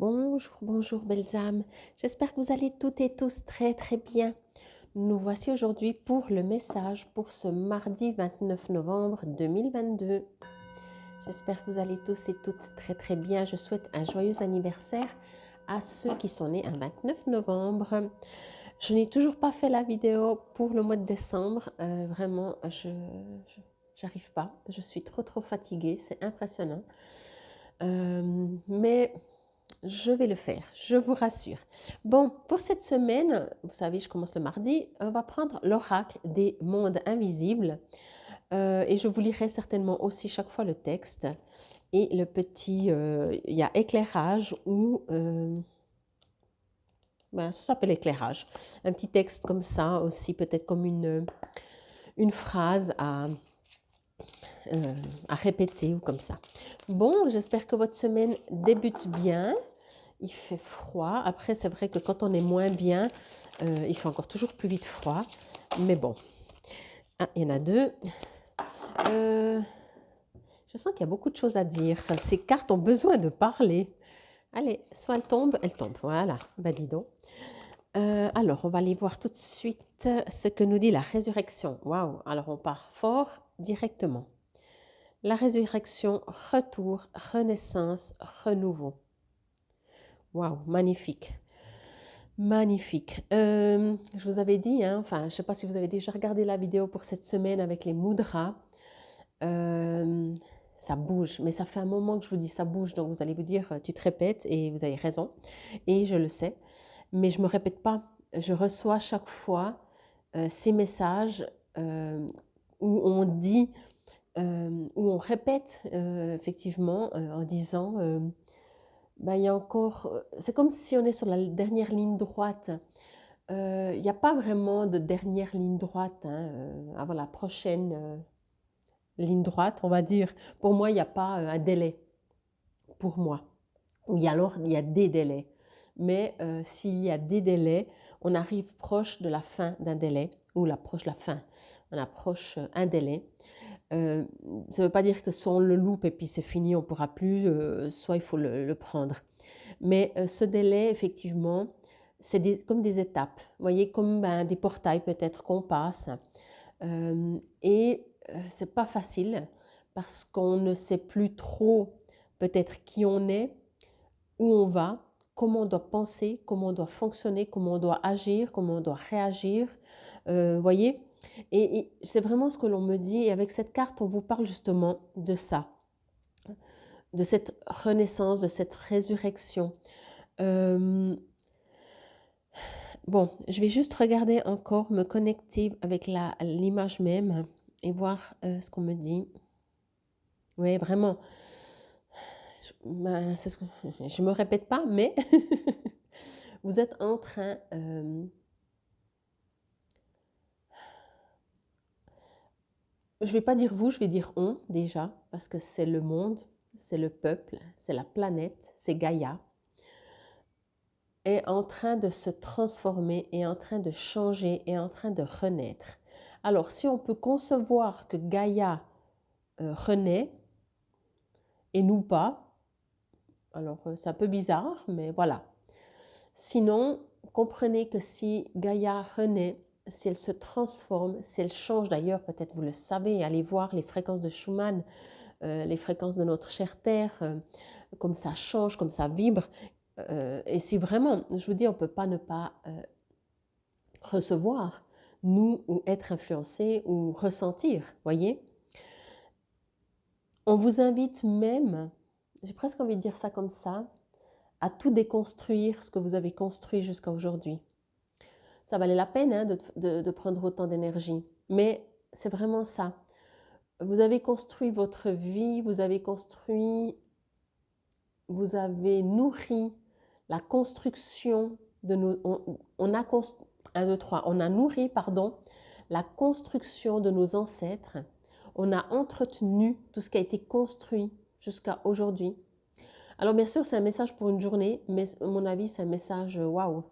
Bonjour, bonjour belles âmes. J'espère que vous allez toutes et tous très très bien. Nous voici aujourd'hui pour le message pour ce mardi 29 novembre 2022. J'espère que vous allez tous et toutes très très bien. Je souhaite un joyeux anniversaire à ceux qui sont nés un 29 novembre. Je n'ai toujours pas fait la vidéo pour le mois de décembre. Vraiment, j'arrive pas. Je suis trop fatiguée. C'est impressionnant. Mais je vais le faire, je vous rassure. Bon, pour cette semaine, vous savez, je commence le mardi, on va prendre l'oracle des mondes invisibles. Et je vous lirai certainement aussi chaque fois le texte. Et le petit, il y a éclairage ou... ben, ça s'appelle éclairage. Un petit texte comme ça aussi, peut-être comme une phrase à répéter ou comme ça. Bon, j'espère que votre semaine débute bien. Il fait froid. Après, c'est vrai que quand on est moins bien, il fait encore toujours plus vite froid. Mais bon. Ah, il y en a deux. Je sens qu'il y a beaucoup de choses à dire. Ces cartes ont besoin de parler. Allez, soit elles tombent, elles tombent. Voilà, ben dis donc. Alors, on va aller voir tout de suite ce que nous dit la résurrection. Waouh, alors on part fort directement. La résurrection, retour, renaissance, renouveau. Waouh, magnifique. Magnifique. Je vous avais dit, hein, enfin, je ne sais pas si vous avez déjà regardé la vidéo pour cette semaine avec les mudras. Ça bouge, mais ça fait un moment que je vous dis ça bouge, donc vous allez vous dire, tu te répètes et vous avez raison. Et je le sais, mais je ne me répète pas. Je reçois chaque fois ces messages où on dit, où on répète effectivement en disant ben, il y a encore, c'est comme si on est sur la dernière ligne droite. Il n'y a pas vraiment de dernière ligne droite hein, avant la prochaine ligne droite, on va dire. Pour moi, il n'y a pas un délai. Pour moi. Ou alors, il y a des délais. Mais s'il y a des délais, on arrive proche de la fin d'un délai, ou l'approche de la fin, on approche un délai. Ça ne veut pas dire que soit on le loupe et puis c'est fini, on ne pourra plus, soit il faut le prendre. Mais ce délai, effectivement, c'est comme des étapes. Vous voyez, comme ben, des portails peut-être qu'on passe. Et c'est pas facile parce qu'on ne sait plus trop peut-être qui on est, où on va, comment on doit penser, comment on doit fonctionner, comment on doit agir, comment on doit réagir. Voyez, et c'est vraiment ce que l'on me dit. Et avec cette carte, on vous parle justement de ça, de cette renaissance, de cette résurrection. Bon, je vais juste regarder encore, me connecter avec l'image même et voir ce qu'on me dit. Oui, vraiment. Ben, je me répète pas, mais vous êtes en train... je vais pas dire vous, je vais dire on déjà, parce que c'est le monde, c'est le peuple, c'est la planète, c'est Gaïa, est en train de se transformer, est en train de changer, est en train de renaître. Alors, si on peut concevoir que Gaïa renaît, et nous pas, alors c'est un peu bizarre, mais voilà. Sinon, comprenez que si Gaïa renaît, si elle se transforme, si elle change, d'ailleurs, peut-être vous le savez, allez voir les fréquences de Schumann, les fréquences de notre chère Terre, comme ça change, comme ça vibre. Et si vraiment, je vous dis, on ne peut pas ne pas recevoir, nous, ou être influencé, ou ressentir, voyez. On vous invite même, j'ai presque envie de dire ça comme ça, à tout déconstruire ce que vous avez construit jusqu'à aujourd'hui. Ça valait la peine hein, de prendre autant d'énergie, mais c'est vraiment ça. Vous avez construit votre vie, vous avez nourri la construction de nos... On a, 1, 2, 3, on a nourri, pardon, la construction de nos ancêtres. On a entretenu tout ce qui a été construit jusqu'à aujourd'hui. Alors bien sûr, c'est un message pour une journée, mais à mon avis, c'est un message waouh.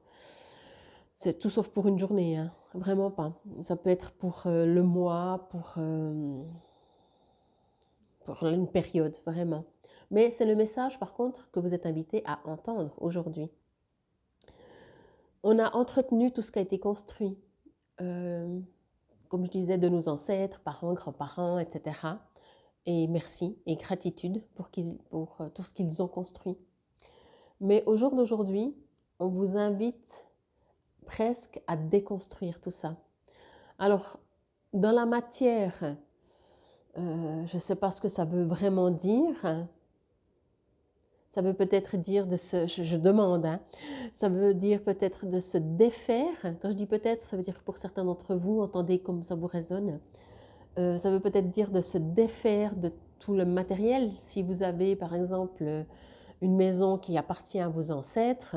C'est tout sauf pour une journée, hein. Vraiment pas. Ça peut être pour le mois, pour une période, vraiment. Mais c'est le message, par contre, que vous êtes invité à entendre aujourd'hui. On a entretenu tout ce qui a été construit, comme je disais, de nos ancêtres, parents, grands-parents, etc. Et merci et gratitude pour tout ce qu'ils ont construit. Mais au jour d'aujourd'hui, on vous invite presque à déconstruire tout ça. Alors, dans la matière, je ne sais pas ce que ça veut vraiment dire. Ça veut peut-être dire de se... Je demande, hein. Ça veut dire peut-être de se défaire. Quand je dis peut-être, ça veut dire que pour certains d'entre vous, entendez comme ça vous résonne. Ça veut peut-être dire de se défaire de tout le matériel. Si vous avez, par exemple, une maison qui appartient à vos ancêtres,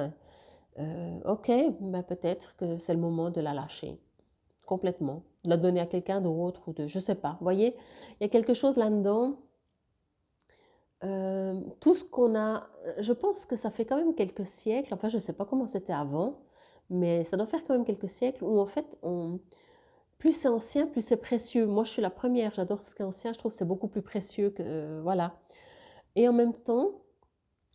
ok, ben peut-être que c'est le moment de la lâcher complètement, de la donner à quelqu'un d'autre ou de, je sais pas. Vous voyez, il y a quelque chose là-dedans. Tout ce qu'on a, je pense que ça fait quand même quelques siècles. Enfin, je sais pas comment c'était avant, mais ça doit faire quand même quelques siècles où en fait, plus c'est ancien, plus c'est précieux. Moi, je suis la première. J'adore ce qui est ancien. Je trouve que c'est beaucoup plus précieux que voilà. Et en même temps,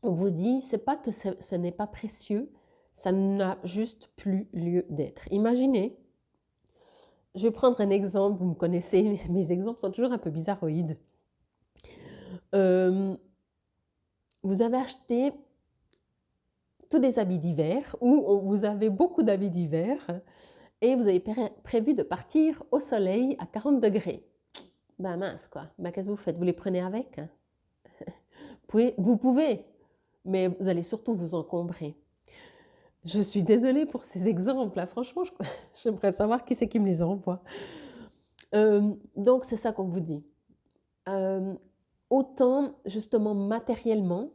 on vous dit, c'est pas que ce n'est pas précieux, ça n'a juste plus lieu d'être. Imaginez, je vais prendre un exemple, vous me connaissez, mes exemples sont toujours un peu bizarroïdes. Vous avez acheté tous des habits d'hiver ou vous avez beaucoup d'habits d'hiver et vous avez prévu de partir au soleil à 40 degrés. Ben mince quoi, ben qu'est-ce que vous faites? Vous les prenez avec? Vous pouvez, mais vous allez surtout vous encombrer. Je suis désolée pour ces exemples, là. Franchement, j'aimerais savoir qui c'est qui me les envoie. Donc, c'est ça qu'on vous dit. Autant, justement, matériellement,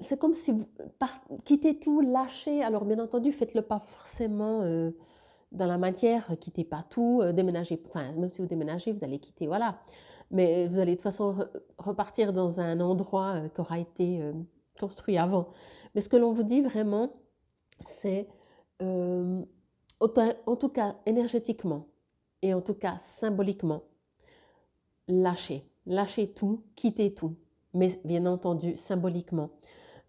c'est comme si vous quittez tout, lâchez. Alors, bien entendu, faites-le pas forcément dans la matière, quittez pas tout, déménagez. Enfin, même si vous déménagez, vous allez quitter, voilà. Mais vous allez de toute façon repartir dans un endroit qui aura été construit avant. Mais ce que l'on vous dit vraiment, c'est en tout cas énergétiquement et en tout cas symboliquement, lâchez tout, quittez tout, mais bien entendu symboliquement.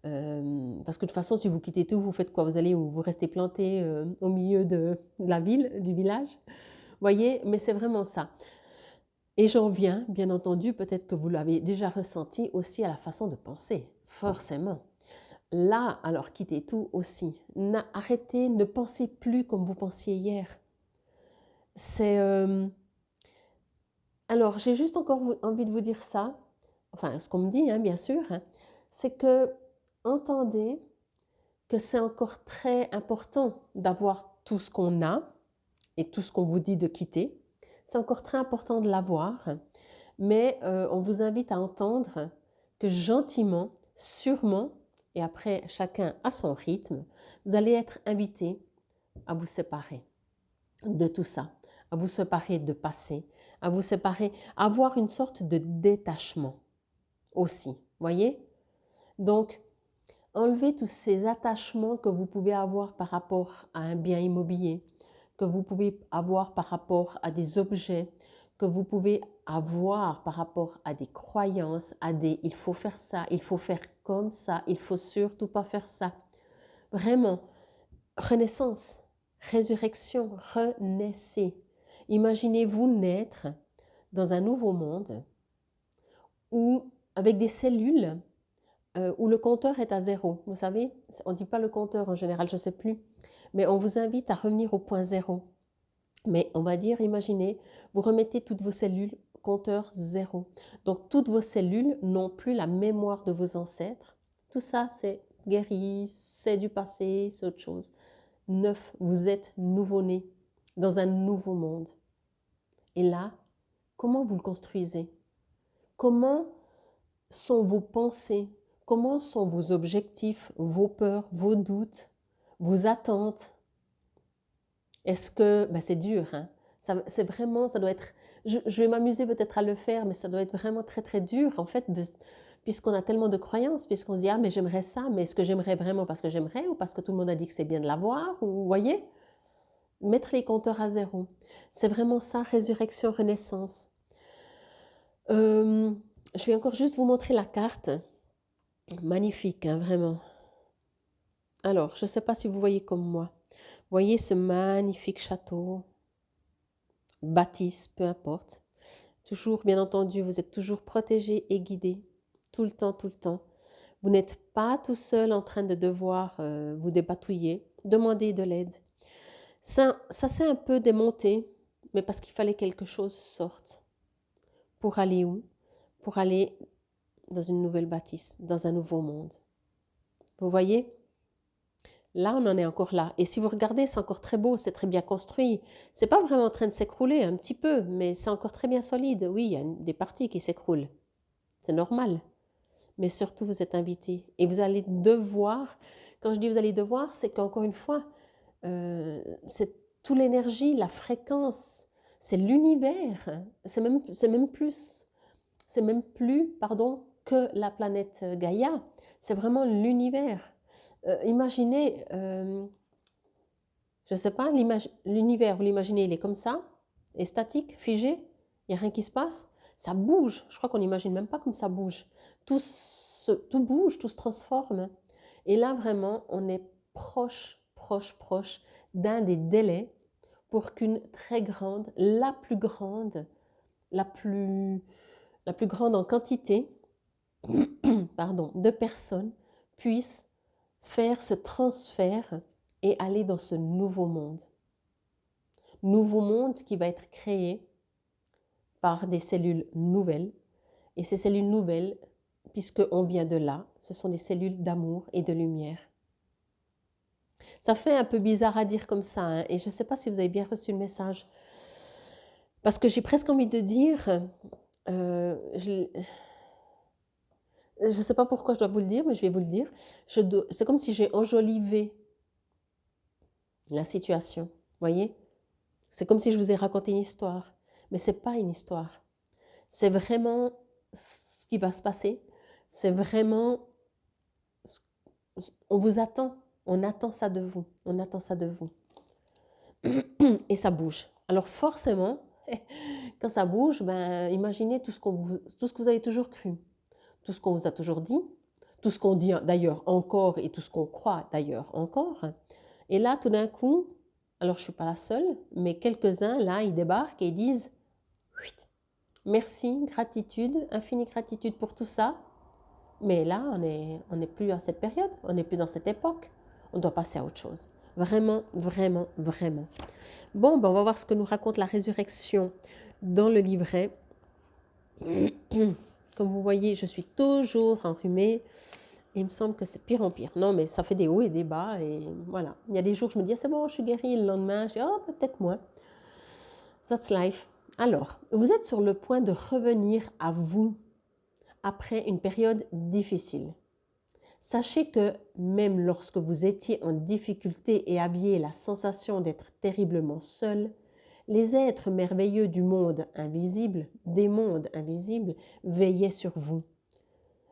Parce que de toute façon, si vous quittez tout, vous faites quoi? Vous allez où? Vous restez planté au milieu de la ville, du village. Voyez, mais c'est vraiment ça. Et j'en viens, bien entendu, peut-être que vous l'avez déjà ressenti aussi à la façon de penser, forcément. Là, alors quittez tout aussi. Arrêtez, ne pensez plus comme vous pensiez hier. C'est alors j'ai juste encore envie de vous dire ça, enfin ce qu'on me dit, hein, bien sûr, hein, c'est que entendez que c'est encore très important d'avoir tout ce qu'on a et tout ce qu'on vous dit de quitter. C'est encore très important de l'avoir, mais on vous invite à entendre que gentiment, sûrement, et après chacun à son rythme, vous allez être invité à vous séparer de tout ça, à vous séparer de passé, à vous séparer, à avoir une sorte de détachement aussi, voyez? Donc, enlevez tous ces attachements que vous pouvez avoir par rapport à un bien immobilier, que vous pouvez avoir par rapport à des objets, que vous pouvez avoir par rapport à des croyances, à des il faut faire ça, il faut faire comme ça, il faut surtout pas faire ça. Vraiment, renaissance, résurrection, renaissez. Imaginez-vous naître dans un nouveau monde où, avec des cellules où le compteur est à zéro. Vous savez, on ne dit pas le compteur en général, je ne sais plus, mais on vous invite à revenir au point zéro. Mais on va dire, imaginez, vous remettez toutes vos cellules, compteur zéro. Donc toutes vos cellules n'ont plus la mémoire de vos ancêtres. Tout ça, c'est guéri, c'est du passé, c'est autre chose. Neuf, vous êtes nouveau-né dans un nouveau monde. Et là, comment vous le construisez? Comment sont vos pensées? Comment sont vos objectifs, vos peurs, vos doutes, vos attentes? Est-ce que, c'est dur, hein? C'est vraiment, ça doit être, je vais m'amuser peut-être à le faire, mais ça doit être vraiment très très dur en fait, puisqu'on a tellement de croyances, puisqu'on se dit, ah mais j'aimerais ça, mais est-ce que j'aimerais vraiment parce que j'aimerais ou parce que tout le monde a dit que c'est bien de l'avoir, ou vous voyez? Mettre les compteurs à zéro. C'est vraiment ça, résurrection, renaissance. Je vais encore juste vous montrer la carte. Magnifique, hein, vraiment. Alors, je ne sais pas si vous voyez comme moi. Voyez ce magnifique château, bâtisse, peu importe. Toujours, bien entendu, vous êtes toujours protégé et guidé. Tout le temps, tout le temps. Vous n'êtes pas tout seul en train de devoir vous dépatouiller. Demandez de l'aide. Ça s'est un peu démonté, mais parce qu'il fallait quelque chose sorte. Pour aller où? Pour aller dans une nouvelle bâtisse, dans un nouveau monde. Vous voyez? Là, on en est encore là. Et si vous regardez, c'est encore très beau, c'est très bien construit. C'est pas vraiment en train de s'écrouler, un petit peu, mais c'est encore très bien solide. Oui, il y a des parties qui s'écroulent. C'est normal. Mais surtout, vous êtes invité. Et vous allez devoir, quand je dis vous allez devoir, c'est qu'encore une fois, c'est toute l'énergie, la fréquence, c'est l'univers. C'est même plus, pardon, que la planète Gaïa. C'est vraiment l'univers. Imaginez, je ne sais pas, l'univers, vous l'imaginez, il est comme ça, est statique, figé, il n'y a rien qui se passe. Ça bouge. Je crois qu'on n'imagine même pas comme ça bouge. Tout bouge, tout se transforme. Et là, vraiment, on est proche d'un des délais pour qu'une très grande, la plus, la plus grande en quantité, pardon, de personnes puissent faire ce transfert et aller dans ce nouveau monde. Nouveau monde qui va être créé par des cellules nouvelles. Et ces cellules nouvelles, puisqu'on vient de là, ce sont des cellules d'amour et de lumière. Ça fait un peu bizarre à dire comme ça, hein, et je ne sais pas si vous avez bien reçu le message. Parce que j'ai presque envie de dire, je ne sais pas pourquoi je dois vous le dire, mais je vais vous le dire. C'est comme si j'ai enjolivé la situation, voyez? C'est comme si je vous ai raconté une histoire, mais ce n'est pas une histoire. C'est vraiment ce qui va se passer. C'est vraiment, on vous attend, on attend ça de vous, on attend ça de vous. Et ça bouge. Alors forcément, quand ça bouge, ben, imaginez tout ce que vous avez toujours cru, tout ce qu'on vous a toujours dit, tout ce qu'on dit d'ailleurs encore et tout ce qu'on croit d'ailleurs encore. Et là, tout d'un coup, alors je ne suis pas la seule, mais quelques-uns, là, ils débarquent et ils disent « Merci, gratitude, infinie gratitude pour tout ça. » Mais là, on n'est plus à cette période, on n'est plus dans cette époque. On doit passer à autre chose. Vraiment, vraiment, vraiment. Bon, ben on va voir ce que nous raconte la résurrection dans le livret. Comme vous voyez, je suis toujours enrhumée. Et il me semble que c'est pire en pire. Non, mais ça fait des hauts et des bas. Et voilà. Il y a des jours, je me dis, c'est bon, je suis guérie. Le lendemain, je dis, oh, peut-être moins. That's life. Alors, vous êtes sur le point de revenir à vous après une période difficile. Sachez que même lorsque vous étiez en difficulté et aviez la sensation d'être terriblement seul, les êtres merveilleux du monde invisible, des mondes invisibles, veillaient sur vous.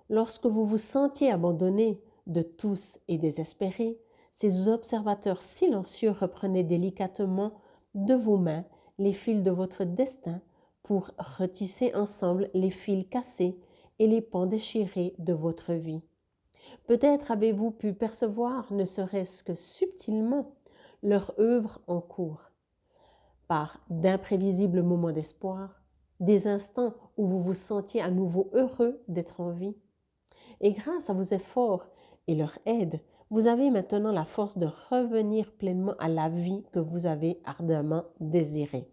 Lorsque vous vous sentiez abandonné de tous et désespéré, ces observateurs silencieux reprenaient délicatement de vos mains les fils de votre destin pour retisser ensemble les fils cassés et les pans déchirés de votre vie. Peut-être avez-vous pu percevoir, ne serait-ce que subtilement, leur œuvre en cours, par d'imprévisibles moments d'espoir, des instants où vous vous sentiez à nouveau heureux d'être en vie. Et grâce à vos efforts et leur aide, vous avez maintenant la force de revenir pleinement à la vie que vous avez ardemment désirée.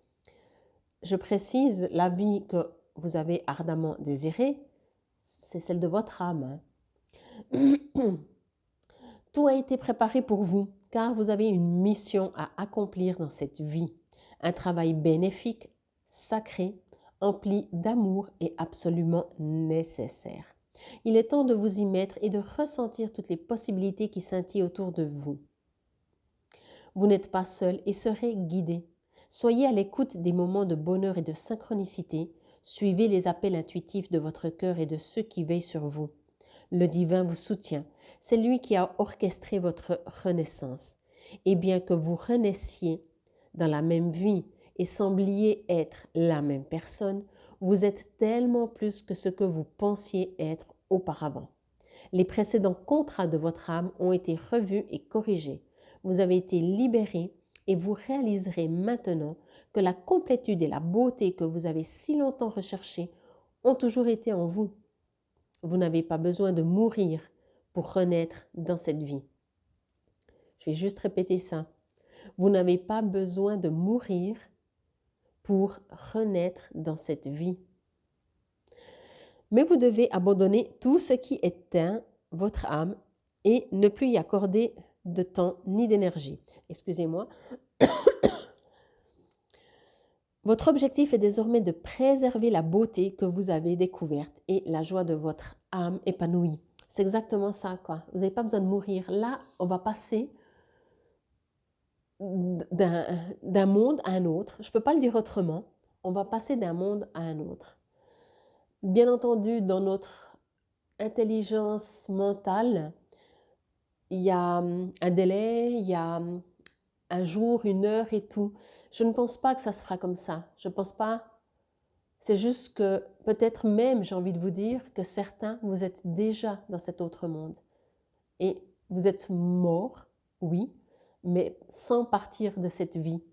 Je précise, la vie que vous avez ardemment désirée, c'est celle de votre âme. Tout a été préparé pour vous, car vous avez une mission à accomplir dans cette vie. Un travail bénéfique, sacré, empli d'amour et absolument nécessaire. Il est temps de vous y mettre et de ressentir toutes les possibilités qui scintillent autour de vous. Vous n'êtes pas seul et serez guidé. Soyez à l'écoute des moments de bonheur et de synchronicité. Suivez les appels intuitifs de votre cœur et de ceux qui veillent sur vous. Le divin vous soutient. C'est lui qui a orchestré votre renaissance. Et bien que vous renaissiez dans la même vie et sembliez être la même personne, Vous êtes tellement plus que ce que vous pensiez être auparavant. Les précédents contrats de votre âme ont été revus et corrigés. Vous avez été libéré et vous réaliserez maintenant que la complétude et la beauté que vous avez si longtemps recherchées ont toujours été en vous. Vous n'avez pas besoin de mourir pour renaître dans cette vie. Je vais juste répéter ça. Vous n'avez pas besoin de mourir pour renaître dans cette vie. Mais vous devez abandonner tout ce qui éteint votre âme et ne plus y accorder de temps ni d'énergie. Excusez-moi. Votre objectif est désormais de préserver la beauté que vous avez découverte et la joie de votre âme épanouie. C'est exactement ça, quoi. Vous n'avez pas besoin de mourir. Là, on va passer d'un monde à un autre. Je ne peux pas le dire autrement. On va passer d'un monde à un autre. Bien entendu, dans notre intelligence mentale, il y a un délai, il y a un jour, une heure et tout. Je ne pense pas que ça se fera comme ça. Je ne pense pas. C'est juste que peut-être même, j'ai envie de vous dire, que certains, vous êtes déjà dans cet autre monde. Et vous êtes mort, oui, mais sans partir de cette vie.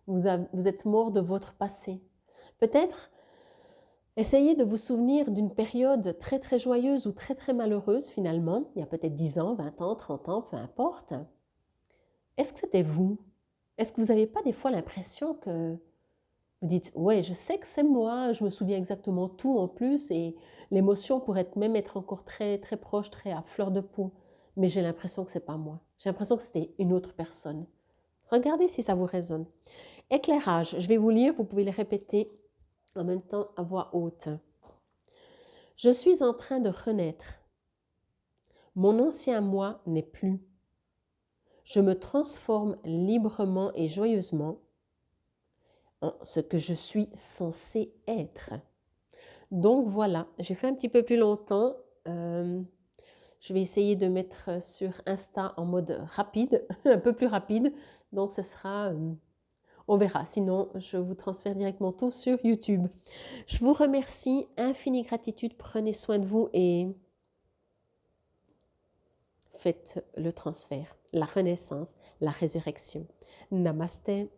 Vous êtes mort de votre passé. Peut-être essayez de vous souvenir d'une période très très joyeuse ou très très malheureuse finalement, il y a peut-être 10 ans, 20 ans, 30 ans, peu importe. Est-ce que c'était vous? Est-ce que vous n'avez pas des fois l'impression que vous dites, ouais, je sais que c'est moi, je me souviens exactement tout en plus et l'émotion pourrait même être encore très très proche, très à fleur de peau, mais j'ai l'impression que c'est pas moi. J'ai l'impression que c'était une autre personne. Regardez si ça vous résonne. Éclairage, je vais vous lire, vous pouvez les répéter en même temps à voix haute. Je suis en train de renaître. Mon ancien moi n'est plus. Je me transforme librement et joyeusement en ce que je suis censé être. Donc voilà, j'ai fait un petit peu plus longtemps. Je vais essayer de mettre sur Insta en mode rapide, un peu plus rapide. Donc ce sera, on verra. Sinon, je vous transfère directement tout sur YouTube. Je vous remercie, infinie gratitude. Prenez soin de vous et faites le transfert, la renaissance, la résurrection. Namasté.